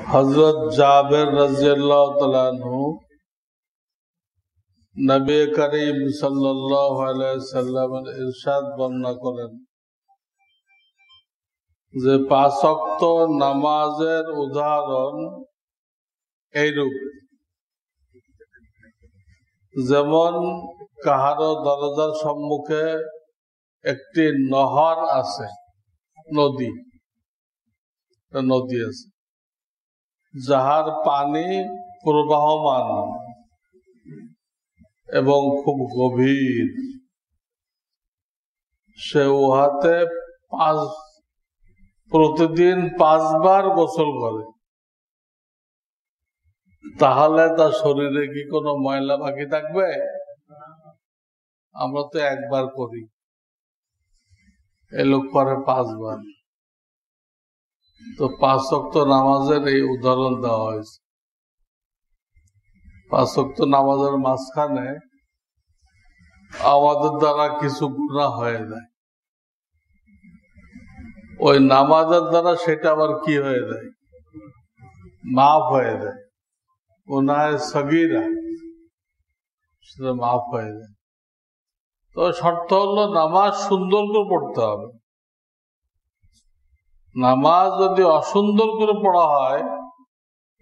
हजरत जाबिर रज़ियल्लाहु ताला अन्हु नबी करीम सल्लल्लाहु अलैहि वसल्लम इरशाद बर्णना करें যে পাঁচ ওয়াক্ত নামাজের উদাহরণ এইরূপ, যেমন কাহারো দরজার সম্মুখে একটি নহর আছে, নদী আছে, যাহার পানি প্রবাহমান এবং খুব গভীর। সে উহাতে প্রতিদিন 5 বার গোসল করে, তাহলে তার শরীরে কি কোনো ময়লা বাকি থাকবে? আমরা তো একবার করি, এ লোক করে 5 বার। তো 5 ওয়াক্ত নামাজের এই উদাহরণ দেওয়া হয়েছে। 5 ওয়াক্ত নামাজের মাঝখানে আমাদের দ্বারা কিছু গুনাহ হয়ে যায়, ওই নামাজের দ্বারা সেটা আবার কি হয়ে যায়? মাফ হয়ে যায়। গুনাহে সগীরা সেটা মাফ হয়ে যায়। তো শর্ত হলো নামাজ সুন্দর করে পড়তে হবে। নামাজ যদি অসুন্দর করে পড়া হয়,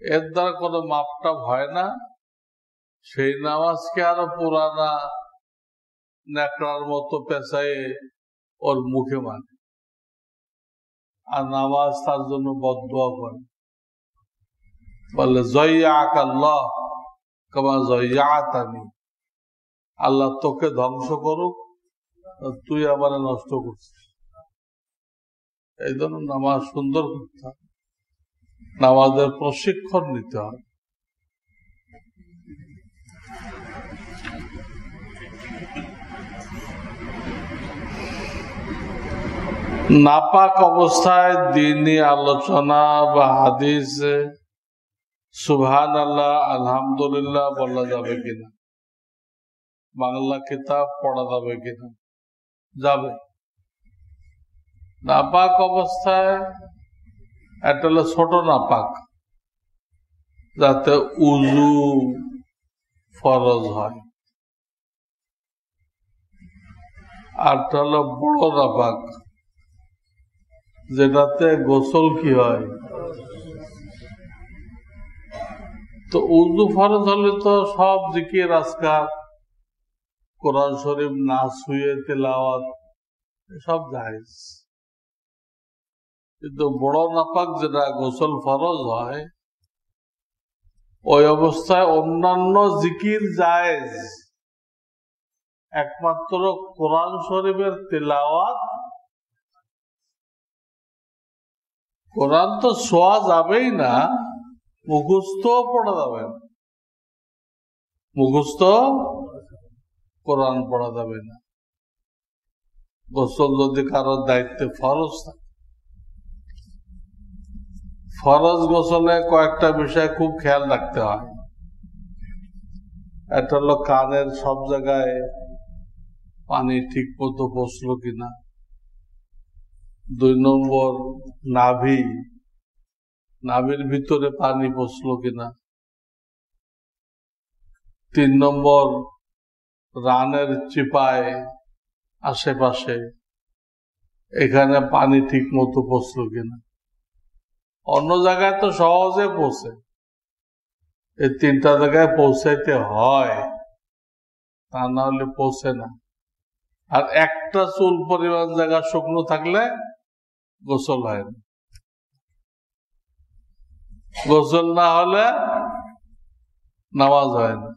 এর দ্বারা কোনো মাপটাপ হয় না। সেই নামাজকে আরো পুরানা ন্যাকড়ার মতো পেঁচায়ে ওর মুখে মানে, আর নামাজ তার জন্য বদদুয়া করে, বলে জয়্যাক আল্লাহ কামা জয়্যাতানি, আল্লাহ তোকে ধ্বংস করুক, তুই আবার নষ্ট করছিস। এই জন্য নামাজ সুন্দর করতে হবে, নামাজের প্রশিক্ষণ নিতে হবে। নাপাক অবস্থায় দ্বীনি আলোচনা বা হাদিসে সুবহানাল্লাহ আলহামদুলিল্লাহ বলা যাবে কিনা, বাংলা কিতাব পড়া যাবে কিনা? যাবে। নাপাক অবস্থায় একটা হলো ছোট নাপাক, যাতে উযু ফরজ হয়, আরটা হলো বড় নাপাক, যেটাতে গোসল কি হয়। তো উযু ফরজ হলে তো সব জিকির আজকার, কোরআন শরীফ না ছুঁয়ে তেলাওয়াত সব জায়েজ। কিন্তু বড় নাপাক যেটা গোসল ফরজ হয়, ওই অবস্থায় অন্যান্য জিকির জায়েজ, একমাত্র কোরআন শরীফের তেলাওয়াত। কোরআন তো ছোঁয়া যাবেই না, মুখস্থ পড়া যাবে না, মুখস্থ কোরআন পড়া যাবে না। গোসল যদি কারোর দায়িত্বে ফরজ থাকে, ফরজ গোসলে কয়েকটা বিষয় খুব খেয়াল রাখতে হয়। একটা হলো কানের সব জায়গায় পানি ঠিক মতো পৌঁছলো কিনা। 2 নম্বর নাভির ভিতরে পানি পৌঁছলো কিনা। 3 নম্বর রানের চিপায় আশেপাশে এখানে পানি ঠিক মতো পৌঁছলো কিনা। অন্য জায়গায় তো সহজে পৌঁছে, এই 3টা জায়গায় পৌঁছাইতে হয়, তা না হলে পৌঁছে না। আর একটা চুল পরিমাণ জায়গা শুকনো থাকলে গোসল হয় না, গোসল না হলে নামাজ হয় না।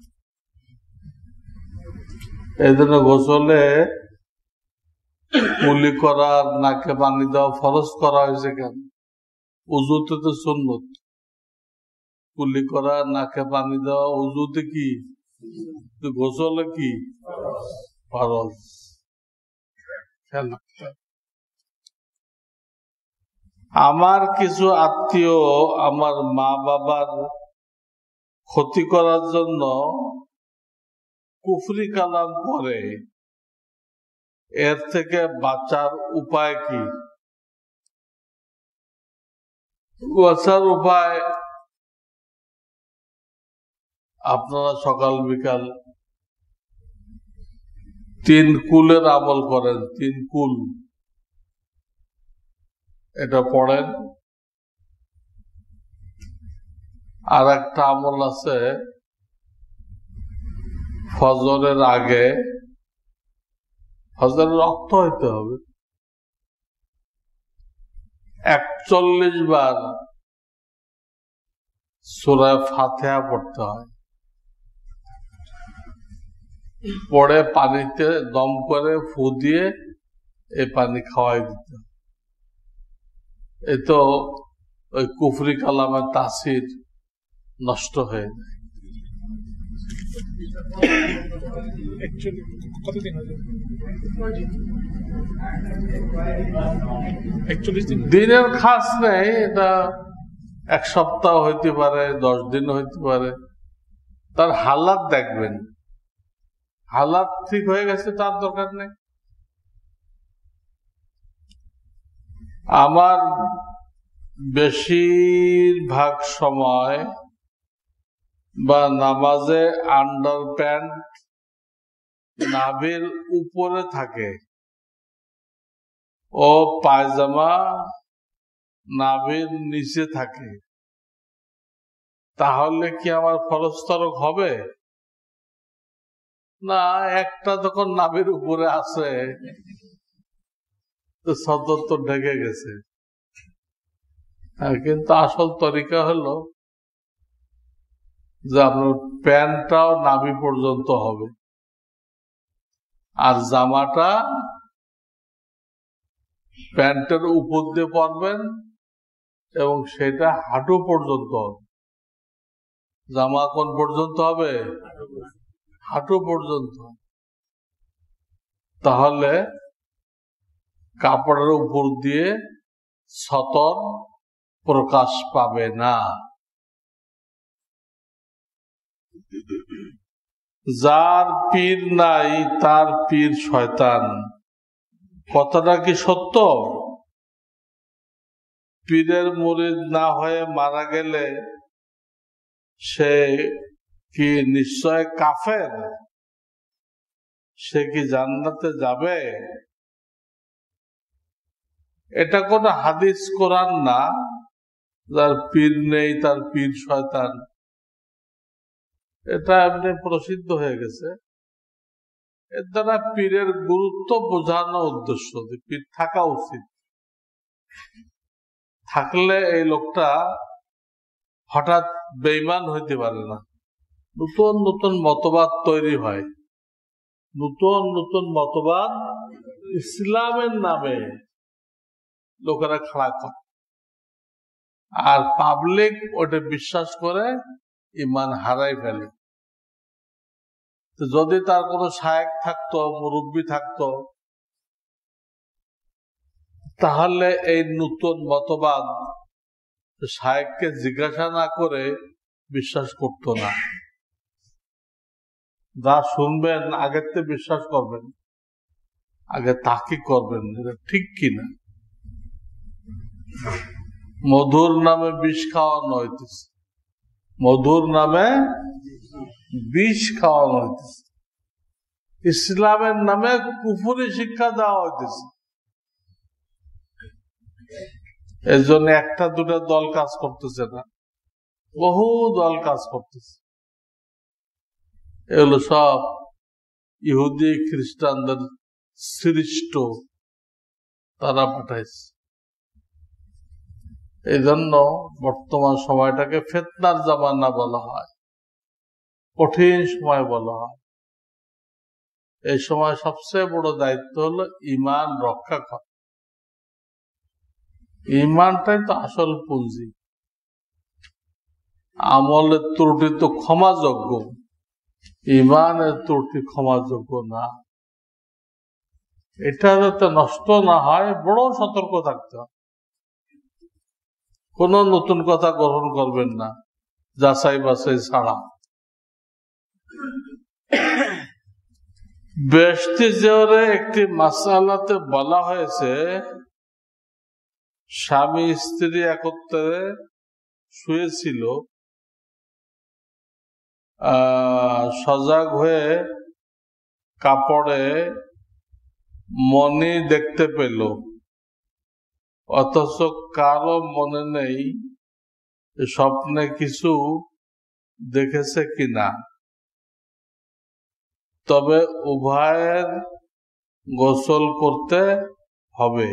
এই জন্য গোসলে কুলি করার, নাকে পানি দেওয়া ফরজ করা হয়েছে কেন? উযুতে তো সুন্নত, কুলি করা, নাকে পানি দেওয়া উযুতে কি, গোসলে কি ফরজ। আমার কিছু আত্মীয় আমার মা বাবার ক্ষতি করার জন্য কুফরি কালাম করে, এর থেকে বাঁচার উপায় কি? বাঁচার উপায় আপনারা সকাল বিকাল 3 কুলের আমল করেন, 3 কুল এটা পড়েন। আর একটা আমল আছে, ফজরের আগে, ফজরের রক্ত হইতে হবে, 41 বার সূরা ফাতিহা পড়তে হয়। পরে পানিতে দম করে ফু দিয়ে এই পানি খাওয়াই দিতে হয়। এ তো ওই কুফরি কালামের তাসির নষ্ট হয়ে যায়। দিনের খাস নেই, এটা 1 সপ্তাহ হইতে পারে, 10 দিন হইতে পারে। তার হালাত দেখবেন, হালাত ঠিক হয়ে গেছে, তার দরকার নেই। আমার বেশিরভাগ সময় বা নামাজে আন্ডার প্যান্ট নাভির উপরে থাকে ও পায়জামা নাভির নিচে থাকে, তাহলে কি আমার ফরজ তরক হবে? না, একটা যখন নাভির উপরে আছে তো সদর তো ঢেকে গেছে। কিন্তু আসল তরিকা হলো যে আপনার প্যান্টটাও নাভি পর্যন্ত হবে আর জামাটা প্যান্টের উপর দিয়ে পরবেন এবং সেটা হাঁটু পর্যন্ত হবে। জামা কোন পর্যন্ত হবে? হাঁটু পর্যন্ত। তাহলে কাপড়ের উপর দিয়ে সতর প্রকাশ পাবে না। যার পীর নাই তার পীর শয়তান, কথাটা কি সত্য? পীরের মুরিদ না হয়ে মারা গেলে সে কি নিশ্চয় কাফের? সে কি জান্নাতে যাবে? এটা কোন হাদিস কোরআন না। যার পীর নেই তার পীর শয়তান, এটা এমনি প্রসিদ্ধ হয়ে গেছে। এর দ্বারা পীরের গুরুত্ব বোঝানো উদ্দেশ্য যে পীর থাকা উচিত। থাকলে এই লোকটা হঠাৎ বেঈমান হইতে পারে না। নতুন নতুন মতবাদ তৈরি হয়, নতুন নতুন মতবাদ ইসলামের নামে লোকেরা খাড়া করে, আর পাবলিক ওটা বিশ্বাস করে ইমান হারাই ফেলে। যদি তার কোনো শায়েখ থাকতো, মুরব্বী থাকতো, তাহলে এই নতুন মতবাদ শায়েখকে জিজ্ঞাসা না করে বিশ্বাস করত না। যা শুনবেন আগের থেকে বিশ্বাস করবেন, আগে তাকে করবেন এটা ঠিক কিনা। মধুর নামে বিষ খাওয়ানো হইতেছে, মধুর নামে বিষ খাওয়ানো হইতেছে, ইসলামের নামে কুফরি শিক্ষা দেওয়া হইতেছে। এর জন্য একটা দুটা দল কাজ করতেছে না, বহু দল কাজ করতেছে। এগুলো সব ইহুদি খ্রিস্টানদের সৃষ্ট, তারা পাঠাইছে। এই জন্য বর্তমান সময়টাকে ফিতনার জামানা বলা হয়, কঠিন সময় বলা হয়। এই সময় সবচেয়ে বড় দায়িত্ব হলো ঈমান রক্ষা করা। ঈমানটাই তো আসল পুঁজি। আমলের ত্রুটি তো ক্ষমাযোগ্য, ঈমানের ত্রুটি ক্ষমাযোগ্য না। এটা যাতে নষ্ট না হয় বড় সতর্ক থাকতে হবে। কোন নতুন কথা গ্রহণ করবেন না যাচাই বাছাই ছাড়া। বেহেশতি জিওরে একটি মাসআলাতে বলা হয়েছে, স্বামী স্ত্রী একত্রে শুয়েছিল, সজাগ হয়ে কাপড়ে মণি দেখতে পেল, অথচ কারো মনে নেই স্বপ্নে কিছু দেখেছে কিনা। তবে উভয়ের গোসল করতে হবে,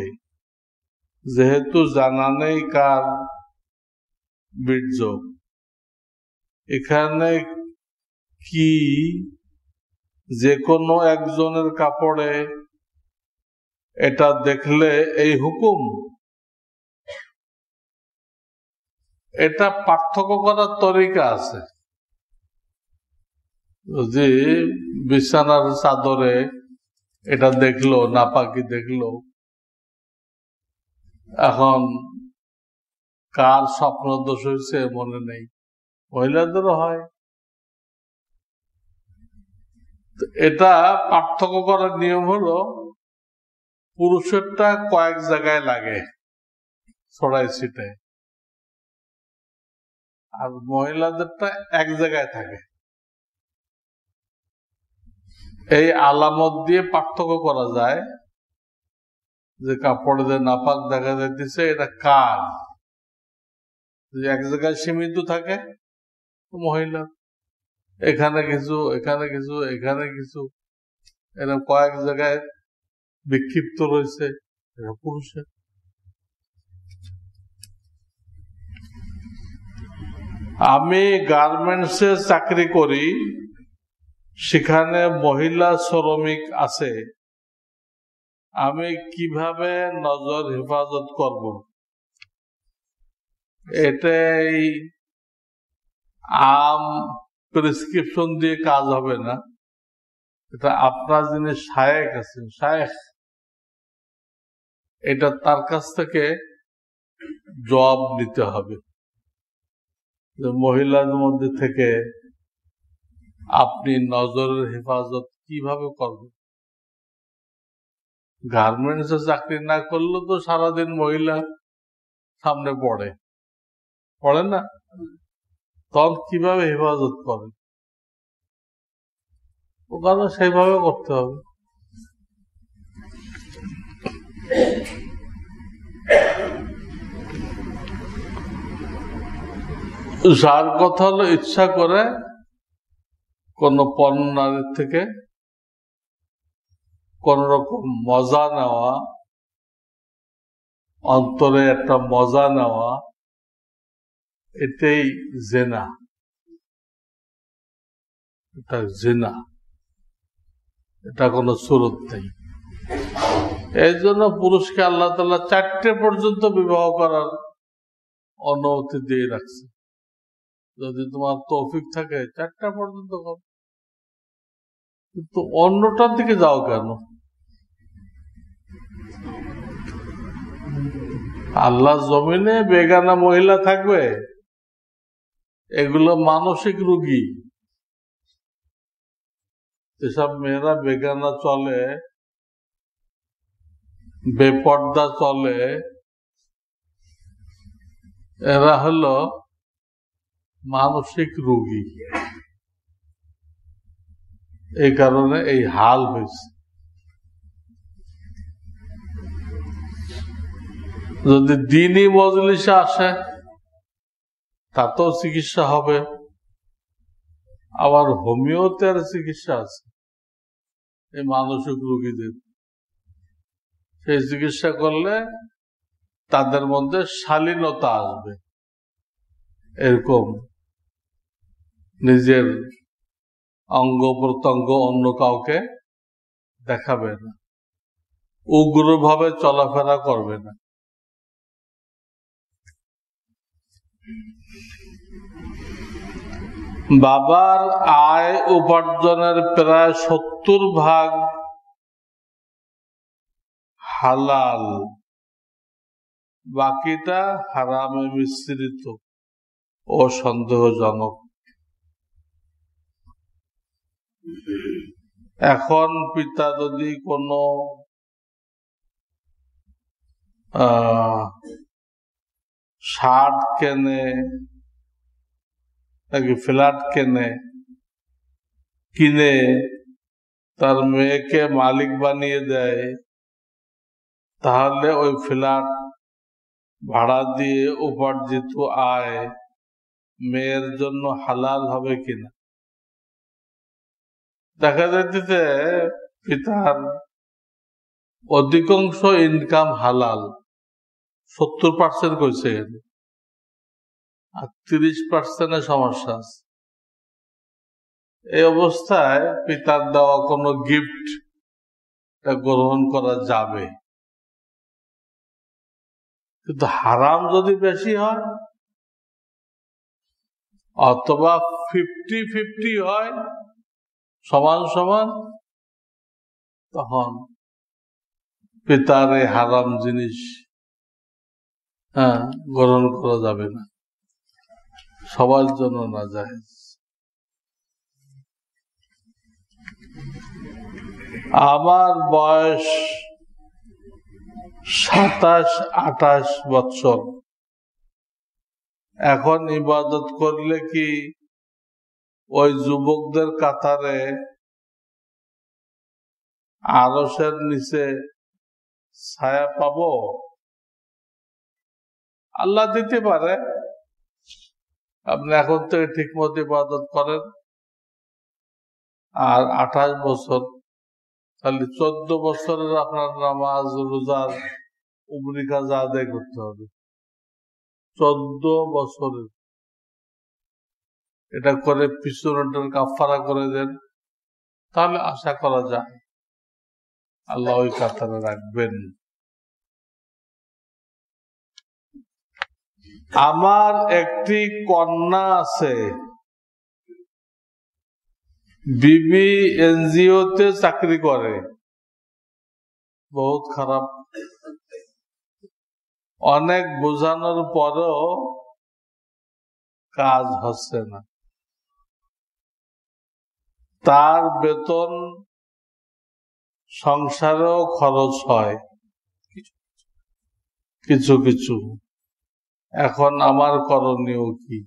যেহেতু জানা নেই কার বীর্য। এখানে কি যে কোনো একজনের কাপড়ে এটা দেখলে এই হুকুম? এটা পার্থক্য করার তরিকা আছে। যদি বিছানার চাদরে এটা দেখলো, নাপাকি দেখলো, এখন কার স্বপ্ন দোষ হয়েছে মনে নেই, মহিলাদেরও হয়। এটা পার্থক্য করার নিয়ম হলো পুরুষেরটা কয়েক জায়গায় লাগে ছড়াই ছিটে, আর মহিলাদেরটা এক জায়গায় থাকে। এই আলামত দিয়ে পার্থক্য করা যায় যে কাপড়ে যে নাপাক দেখা যাইতেছে এটা কার। এক জায়গায় সীমিত থাকে মহিলা, এখানে কিছু, এখানে কিছু, এখানে কিছু, এরকম কয়েক জায়গায় বিক্ষিপ্ত রয়েছে, এটা পুরুষের। আমি গার্মেন্টসে চাকরি করি, সেখানে মহিলা শ্রমিক আছে, আমি কিভাবে নজর হেফাজত করব? এটাই আম প্রেসক্রিপশন দিয়ে কাজ হবে না। এটা আপনার যিনি শায়েখ আছেন, শায়েখ, এটা তার কাছ থেকে জবাব নিতে হবে যে মহিলার মধ্যে থেকে আপনি নজরের হেফাজত কিভাবে করবেন। গার্মেন্টসে চাকরি না করলে তো সারাদিন মহিলা সামনে পড়ে না, তখন কিভাবে হেফাজত করেন? ওখানে সেইভাবে করতে হবে। যার কথা হলো ইচ্ছা করে কোন পণ্য নারীর থেকে কোন রকম মজা নেওয়া, অন্তরে একটা মজা নেওয়া, এটাই জেনা। এটা জেনা, এটা কোনো সুরত নেই। এই জন্য পুরুষকে আল্লাহ তাআলা 4টে পর্যন্ত বিবাহ করার অনুমতি দিয়ে রাখছে। যদি তোমার তৌফিক থাকে 4টা পর্যন্ত করো, কিন্তু অন্যটার দিকে যাও কেন? আল্লাহ জমিনে বেগানা মহিলা থাকবে, এগুলো মানসিক রোগী। যেসব মেয়েরা বেগানা চলে, বেপর্দা চলে, এরা হলো মানসিক রোগী। এই কারণে এই হাল হয়েছে। যদি দ্বীনি মজলিসে আসে তাতেও চিকিৎসা হবে, আবার হোমিওপ্যাথির চিকিৎসা আছে এই মানসিক রোগীদের। সেই চিকিৎসা করলে তাদের মধ্যে শালীনতা আসবে, এরকম নিজের অঙ্গ প্রত্যঙ্গ অন্য কাউকে দেখাবে না, উগ্রভাবে চলাফেরা করবে না। বাবার আয় উপার্জনের প্রায় 70% হালাল, বাকিটা হারামে মিশ্রিত ও সন্দেহজনক। এখন পিতা যদি কোনো শার্ট কেনে নাকি ফ্ল্যাট কেনে, কিনে তার মেয়েকে মালিক বানিয়ে দেয়, তাহলে ওই ফ্ল্যাট ভাড়া দিয়ে উপার্জিত আয় মেয়ের জন্য হালাল হবে কিনা? দেখা যাচ্ছে পিতার অধিকাংশ ইনকাম হালাল, 70% কইছে, আর 30% সমস্যা আছে। এই অবস্থায় পিতার দেওয়া কোনো গিফট গ্রহণ করা যাবে, কিন্তু হারাম যদি বেশি হয় অথবা 50-50 হয়, সমান সমান, তখন পিতার এই হারাম জিনিস গ্রহণ করা যাবে না, সবার জন্য না যায়। আমার বয়স 27-28 বছর। এখন ইবাদত করলে কি ওই যুবকদের কাতারে আরশের নিচে ছায়া পাবো? আল্লাহ দিতে পারে। আপনি এখন থেকে ঠিক মতো ইবাদত করেন, আর 28 বছর, তাহলে 14 বছরের আপনার নামাজ রোজার উমরি কাজা আদায় করতে হবে। 14 বছরের এটা করে পিছনটার কাফারা করে দেন, তাহলে আশা করা যায় আল্লাহ ওই কাতারে রাখবেন। আমার একটি কন্যা আছে, বিবি এনজিওতে চাকরি করে, বহুত খারাপ। অনেক বোঝানোর পরেও কাজ হচ্ছে না। তার বেতন সংসারেও খরচ হয় কিছু কিছু। এখন আমার করণীয় কি?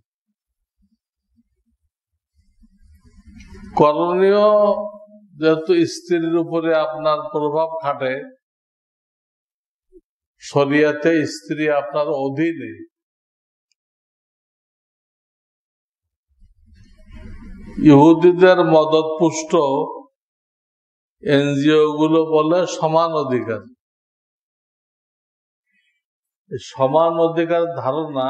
করণীয়, যেহেতু স্ত্রীর উপরে আপনার প্রভাব খাটে, শরিয়াতে স্ত্রী আপনার অধীনে, ইহুদিদের মদত পুষ্ট এনজিও গুলো বলে সমান অধিকার। সমান অধিকার ধারণা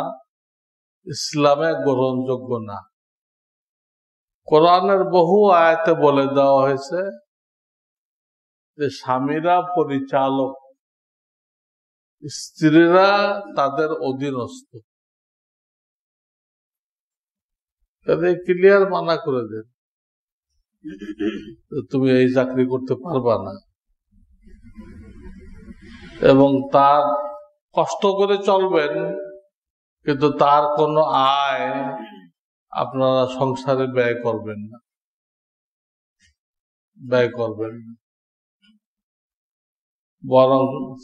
ইসলামে গ্রহণযোগ্য না। কোরআনের বহু আয়াতে বলে দেওয়া হয়েছে যে স্বামীরা পরিচালক, স্ত্রীরা তাদের অধীনস্থ। তাদের ক্লিয়ার মানা করে দেন, তুমি এই চাকরি করতে পারবা না, এবং তার কষ্ট করে চলবেন, কিন্তু তার কোনো আয় আপনারা সংসারে ব্যয় করবেন না। বরং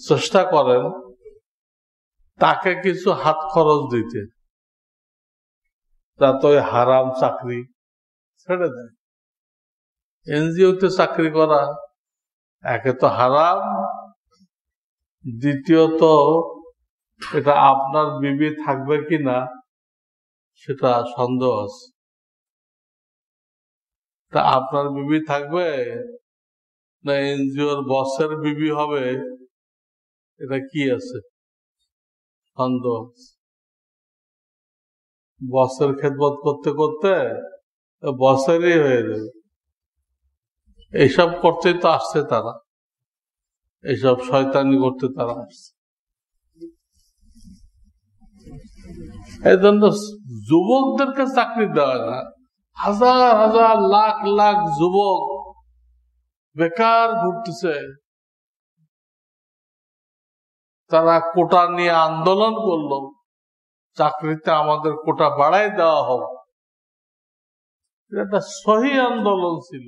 চেষ্টা করেন তাকে কিছু হাত খরচ দিতে, যাতে ওই হারাম চাকরি ছেড়ে দেয়। এনজিওতে চাকরি করা একে তো হারাম, দ্বিতীয়ত এটা আপনার বিবি থাকবে কিনা সেটা সন্দেহ আছে। তা আপনার বিবি থাকবে না এনজিওর বসের বিবি হবে, এটা কি আছে? সন্দেহ আছে। বসের খেদমত করতে করতে বসেরই হয়ে যাবে। এইসব করতেই তো আসছে তারা, এইসব শয়তানি করতে তারা আসছে। এই জন্য যুবকদেরকে চাকরি দেওয়া না। হাজার হাজার লাখ লাখ যুবক বেকার ঘুরতেছে, তারা কোটা নিয়ে আন্দোলন করলো, চাকরিতে আমাদের কোটা বাড়াই দেওয়া হোক। এটা সহি আন্দোলন ছিল।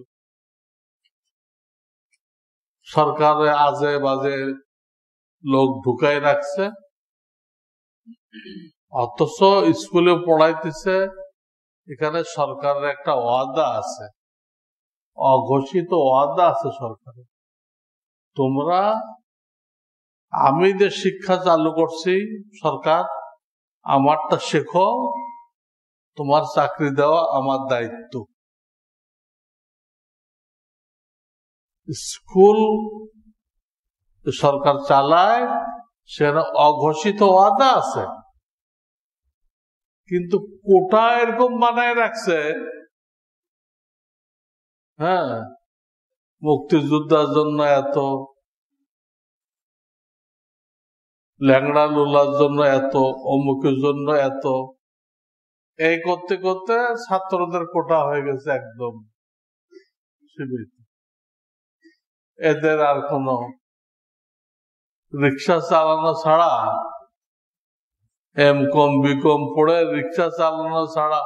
সরকারে আজে বাজে লোক ঢুকাই রাখছে, অথচ স্কুলে পড়াইতেছে। এখানে সরকারের একটা ওয়াদা আছে, অঘোষিত ওয়াদা আছে সরকারের, তোমরা, আমি যে শিক্ষা চালু করছি সরকার, আমারটা শেখো, তোমার চাকরি দেওয়া আমার দায়িত্ব। স্কুল সরকার চালায়, সেখানে অঘোষিত ওয়াদা আছে, কিন্তু কোটা এরকম বানায় রাখছে, হ্যাঁ, মুক্তিযোদ্ধার জন্য এত, ল্যাংড়া লুলার জন্য এত, অমুকের জন্য এত, এই করতে করতে ছাত্রদের কোটা হয়ে গেছে একদম সীমিত। এদের আর কোন রিক্সা চালানো ছাড়া, এম.কম বিকম পড়ে রিক্সা চালানো ছাড়া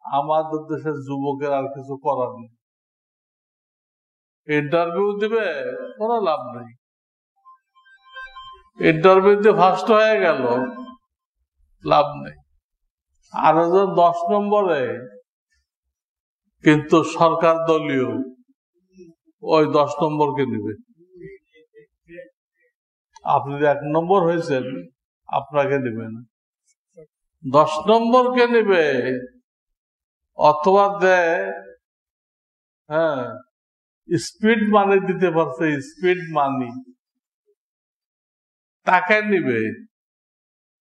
আমাদের দেশের যুবকের আর কিছু করার নেই। ইন্টারভিউ দিবে, কোনো লাভ নেই। ইন্টারভিউতে ফার্স্ট হয়ে গেল, লাভ নেই। আর 10 নম্বরে কিন্তু সরকার দলীয়, ওই 10 নম্বরকে নিবে। আপনি 1 নম্বর হয়েছেন, আপনাকে নিবে না, 10 নম্বরকে নিবে। অথবা দেয়, হ্যাঁ, স্পিড মানি দিতে পারছে, স্পিড মানি, তাকে নিবে,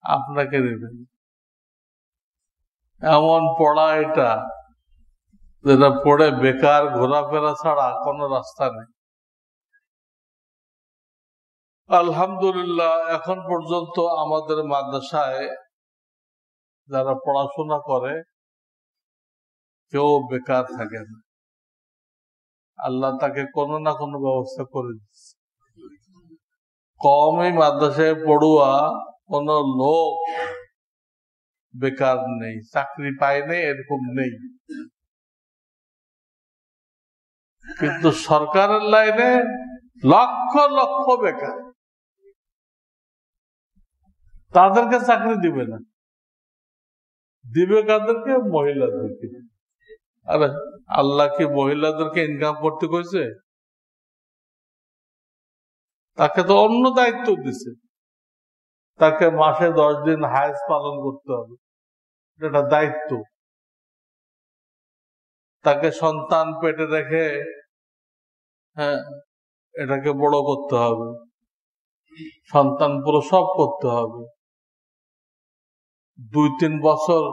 আপনাকে নিবে। এমন পড়া এটা, যেটা পড়ে বেকার ঘোরাফেরা ছাড়া কোনো রাস্তা নেই। আলহামদুলিল্লাহ, এখন পর্যন্ত আমাদের মাদ্রাসায় যারা পড়াশোনা করে কেউ বেকার থাকে না। আল্লাহ তাকে কোনো না কোনো ব্যবস্থা করে দিচ্ছে। কমই মাদ্রাসায় পড়ুয়া কোন লোক বেকার নেই, চাকরি পায় নেই, এরকম নেই। কিন্তু সরকারের লাইনে লক্ষ লক্ষ বেকার, তাদেরকে চাকরি দিবে না, দিবে কাদেরকে? মহিলাদেরকে। আরে আল্লাহ কি মহিলাদেরকে ইনকাম করতে কইছে? তাকে তো অন্য দায়িত্ব দিছে, তাকে মাসে 10 দিন হায়েজ পালন করতে হবে, এটা দায়িত্ব। তাকে সন্তান পেটে রেখে, হ্যাঁ, এটাকে বড় করতে হবে, সন্তান প্রসব করতে হবে, 2-3 বছর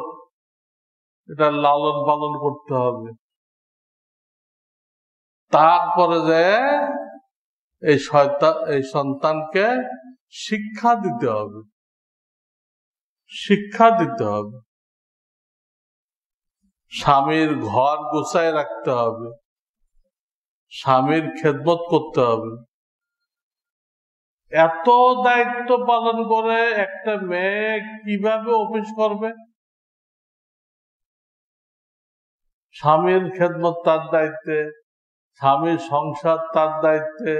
এটা লালন পালন করতে হবে, তারপরে যে এই সন্তানকে শিক্ষা দিতে হবে, শিক্ষা দিতে হবে, স্বামীর ঘর গোছায় রাখতে হবে, স্বামীর খেদমত করতে হবে। এত দায়িত্ব পালন করে একটা মেয়ে কিভাবে অফিস করবে? স্বামীর খেদমত তার দায়িত্বে, স্বামীর সংসার তার দায়িত্বে,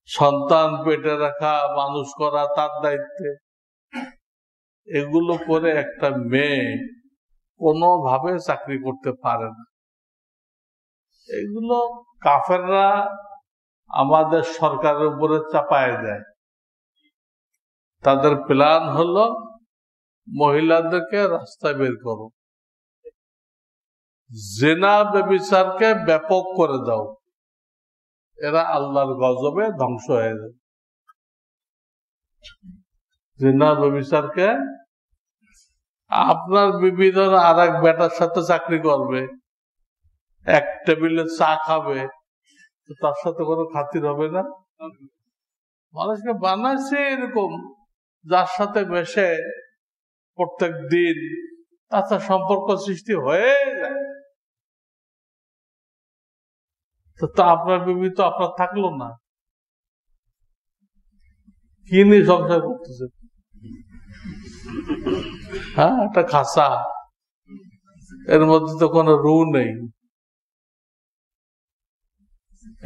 সন্তান পেটে রাখা, মানুষ করা তার দায়িত্বে। এগুলো করে একটা মেয়ে কোনোভাবে চাকরি করতে পারে না। এগুলো কাফেররা আমাদের সরকারের উপরে চাপায় দেয়। তাদের প্ল্যান হলো মহিলাদেরকে রাস্তায় বের করো, জিনা ব্যভিচারকে ব্যাপক করে দাও, এরা আল্লাহর গজবে ধ্বংস হয়ে যায়। জিনা ব্যভিচারকে, আপনার বিবি ধর আর এক বেটার সাথে চাকরি করবে, এক টেবিলে চা খাবে, তার সাথে কোনো খাতির হবে না? মানুষকে বানাইছে এরকম, যার সাথে মেশে প্রত্যেক দিন তার সাথে সম্পর্ক সৃষ্টি হয়ে যায়। তো আপনার বিবি তো আপনার থাকলো না, কি নিয়ে সংসার করতেছে? হ্যাঁ, একটা খাসা, এর মধ্যে তো কোনো রু নেই।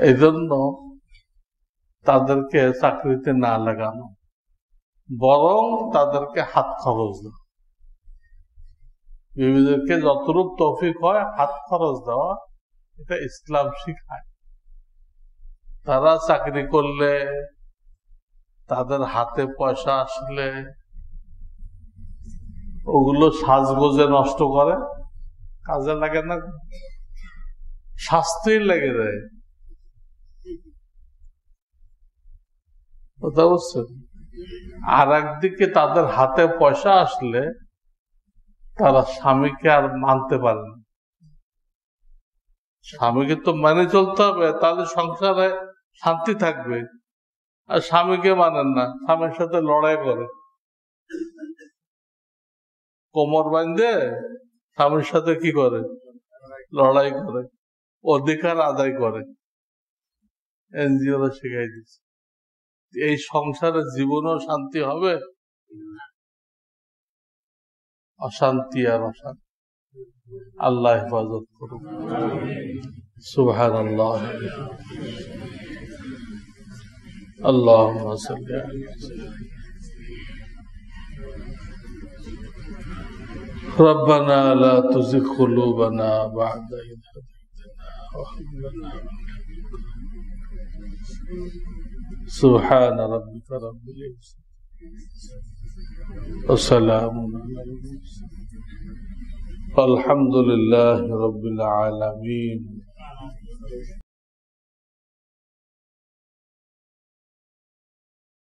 এই জন্য তাদেরকে চাকরিতে না লাগানো, বরং তাদেরকে হাত খরচ দাও। বিবিদেরকে যতরূপ তৌফিক হয় হাত খরচ দেওয়া, এটা ইসলাম শিখায়। তারা চাকরি করলে, তাদের হাতে পয়সা আসলে ওগুলো সাজগোজে নষ্ট করে, কাজে লাগে না, শাস্তি লেগে যায়। কথা বুঝছেন? আর একদিকে তাদের হাতে পয়সা আসলে তারা স্বামীকে আর মানতে পারে না। স্বামীকে তো মেনে চলতে হবে, তাহলে সংসারে শান্তি থাকবে। আর স্বামীকে মানেন না, স্বামীর সাথে লড়াই করে, কোমর বাঁধে স্বামীর সাথে কি করে? লড়াই করে, অধিকার আদায় করে। এনজিওরা শিখাই দিচ্ছে। এই সংসারে জীবনও শান্তি হবে, অশান্তি আর অশান্তি। আল্লাহ হেফাজত করুন। সুবহানাল্লাহ। আল্লাহুম্মা সাল্লি আলা ربنا لا تزغ قلوبنا بعد إذ هديتنا وهب لنا من لدنك سبحان ربك رب العزة وسلام على المرسلين والحمد لله رب العالمين.